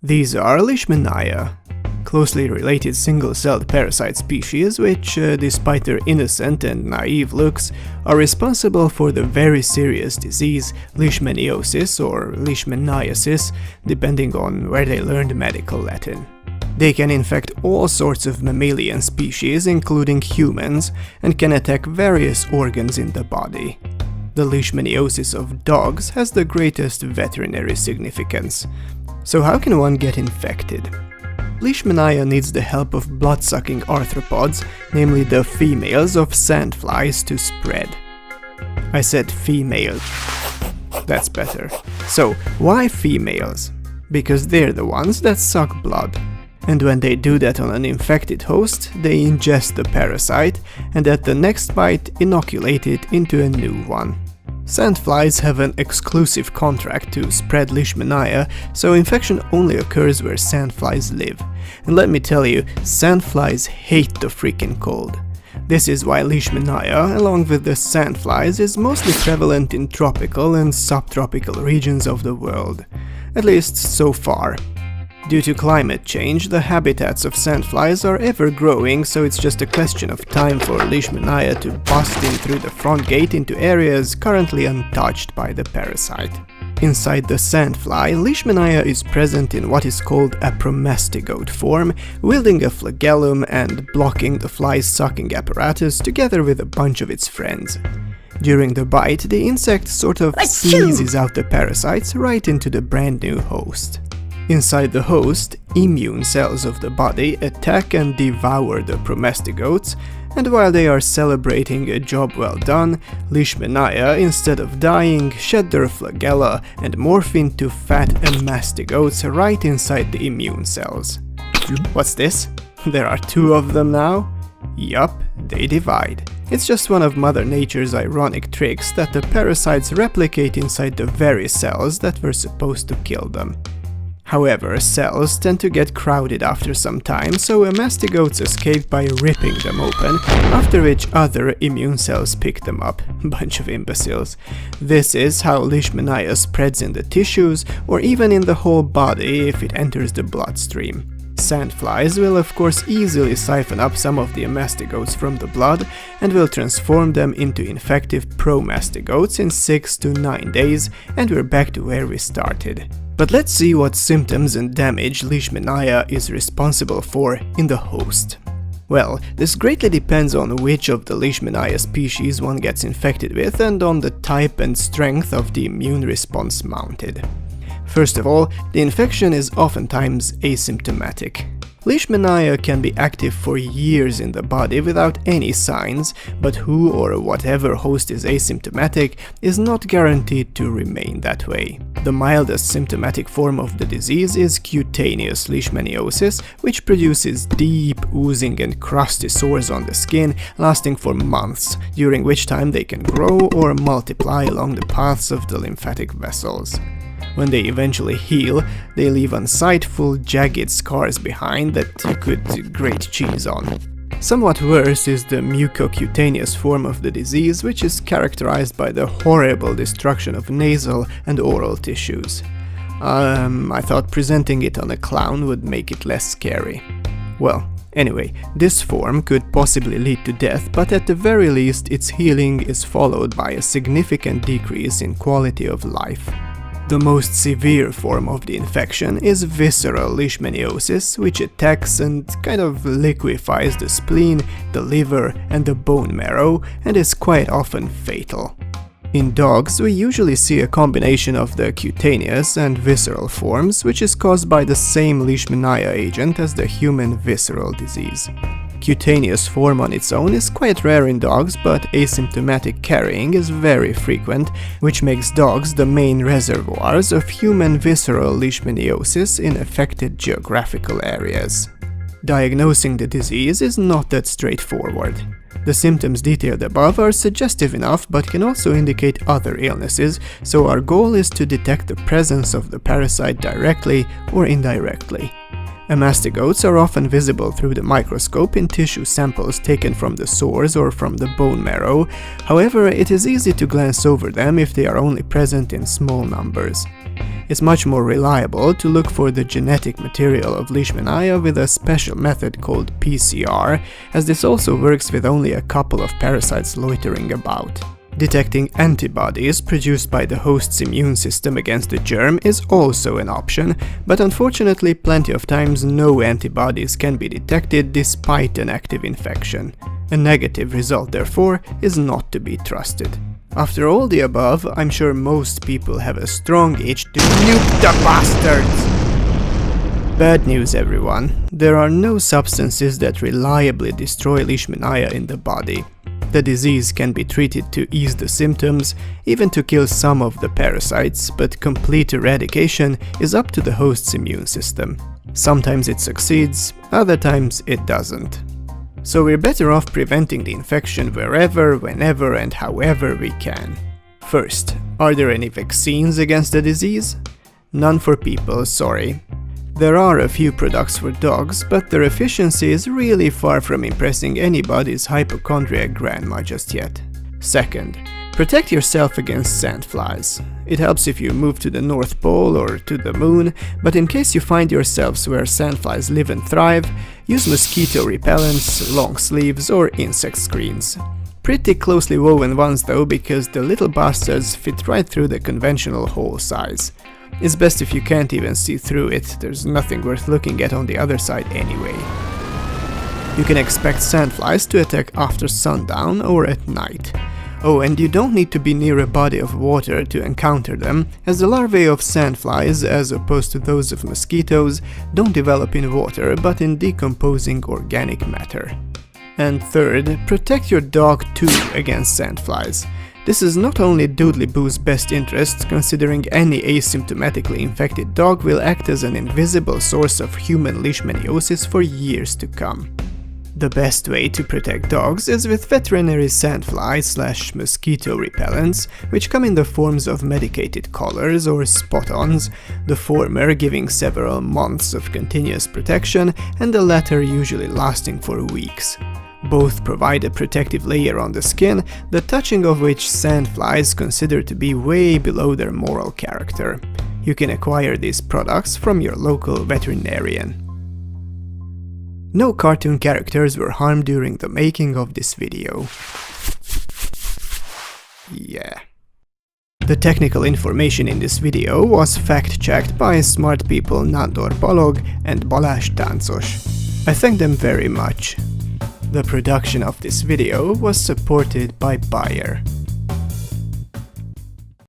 These are Leishmania, closely related single-celled parasite species which, despite their innocent and naive looks, are responsible for the very serious disease leishmaniosis or leishmaniasis, depending on where they learned medical Latin. They can infect all sorts of mammalian species, including humans, and can attack various organs in the body. The leishmaniosis of dogs has the greatest veterinary significance. So how can one get infected? Leishmania needs the help of blood-sucking arthropods, namely the females of sandflies, to spread. I said female. That's better. So, why females? Because they're the ones that suck blood. And when they do that on an infected host, they ingest the parasite and at the next bite inoculate it into a new one. Sandflies have an exclusive contract to spread Leishmania, so infection only occurs where sandflies live. And let me tell you, sandflies hate the freaking cold. This is why Leishmania, along with the sandflies, is mostly prevalent in tropical and subtropical regions of the world. At least so far. Due to climate change, the habitats of sandflies are ever growing, so it's just a question of time for Leishmania to bust in through the front gate into areas currently untouched by the parasite. Inside the sandfly, Leishmania is present in what is called a promastigote form, wielding a flagellum and blocking the fly's sucking apparatus together with a bunch of its friends. During the bite, the insect sort of sneezes out the parasites right into the brand new host. Inside the host, immune cells of the body attack and devour the promastigotes, and while they are celebrating a job well done, Leishmania, instead of dying, shed their flagella and morph into fat mastigotes right inside the immune cells. What's this? There are two of them now? Yup, they divide. It's just one of Mother Nature's ironic tricks that the parasites replicate inside the very cells that were supposed to kill them. However, cells tend to get crowded after some time, so mastigotes escape by ripping them open, after which other immune cells pick them up. Bunch of imbeciles. This is how Leishmania spreads in the tissues, or even in the whole body if it enters the bloodstream. Sandflies will of course easily siphon up some of the mastigotes from the blood and will transform them into infective promastigotes in 6 to 9 days, and we're back to where we started. But let's see what symptoms and damage Leishmania is responsible for in the host. Well, this greatly depends on which of the Leishmania species one gets infected with and on the type and strength of the immune response mounted. First of all, the infection is oftentimes asymptomatic. Leishmania can be active for years in the body without any signs, but who or whatever host is asymptomatic is not guaranteed to remain that way. The mildest symptomatic form of the disease is cutaneous leishmaniosis, which produces deep, oozing and crusty sores on the skin, lasting for months, during which time they can grow or multiply along the paths of the lymphatic vessels. When they eventually heal, they leave unsightful, jagged scars behind that you could grate cheese on. Somewhat worse is the mucocutaneous form of the disease, which is characterized by the horrible destruction of nasal and oral tissues. I thought presenting it on a clown would make it less scary. Well, anyway, this form could possibly lead to death, but at the very least its healing is followed by a significant decrease in quality of life. The most severe form of the infection is visceral leishmaniosis, which attacks and kind of liquefies the spleen, the liver and the bone marrow, and is quite often fatal. In dogs, we usually see a combination of the cutaneous and visceral forms, which is caused by the same Leishmania agent as the human visceral disease. Cutaneous form on its own is quite rare in dogs, but asymptomatic carrying is very frequent, which makes dogs the main reservoirs of human visceral leishmaniosis in affected geographical areas. Diagnosing the disease is not that straightforward. The symptoms detailed above are suggestive enough but can also indicate other illnesses, so our goal is to detect the presence of the parasite directly or indirectly. Mastigotes are often visible through the microscope in tissue samples taken from the sores or from the bone marrow. However, it is easy to glance over them if they are only present in small numbers. It's much more reliable to look for the genetic material of Leishmania with a special method called PCR, as this also works with only a couple of parasites loitering about. Detecting antibodies produced by the host's immune system against the germ is also an option, but unfortunately plenty of times no antibodies can be detected despite an active infection. A negative result, therefore, is not to be trusted. After all the above, I'm sure most people have a strong itch to nuke the bastards! Bad news, everyone. There are no substances that reliably destroy Leishmania in the body. The disease can be treated to ease the symptoms, even to kill some of the parasites, but complete eradication is up to the host's immune system. Sometimes it succeeds, other times it doesn't. So we're better off preventing the infection wherever, whenever and however we can. First, are there any vaccines against the disease? None for people, sorry. There are a few products for dogs, but their efficiency is really far from impressing anybody's hypochondriac grandma just yet. Second, protect yourself against sandflies. It helps if you move to the North Pole or to the Moon, but in case you find yourselves where sandflies live and thrive, use mosquito repellents, long sleeves or insect screens. Pretty closely woven ones though, because the little bastards fit right through the conventional hole size. It's best if you can't even see through it, there's nothing worth looking at on the other side anyway. You can expect sandflies to attack after sundown or at night. Oh, and you don't need to be near a body of water to encounter them, as the larvae of sandflies, as opposed to those of mosquitoes, don't develop in water but in decomposing organic matter. And third, protect your dog too against sandflies. This is not only Doodly-Boo's best interest, considering any asymptomatically infected dog will act as an invisible source of human leishmaniosis for years to come. The best way to protect dogs is with veterinary sandfly/mosquito repellents, which come in the forms of medicated collars or spot-ons, the former giving several months of continuous protection and the latter usually lasting for weeks. Both provide a protective layer on the skin, the touching of which sandflies consider to be way below their moral character. You can acquire these products from your local veterinarian. No cartoon characters were harmed during the making of this video. Yeah. The technical information in this video was fact-checked by smart people Nandor Balog and Balázs Táncos. I thank them very much. The production of this video was supported by Bayer.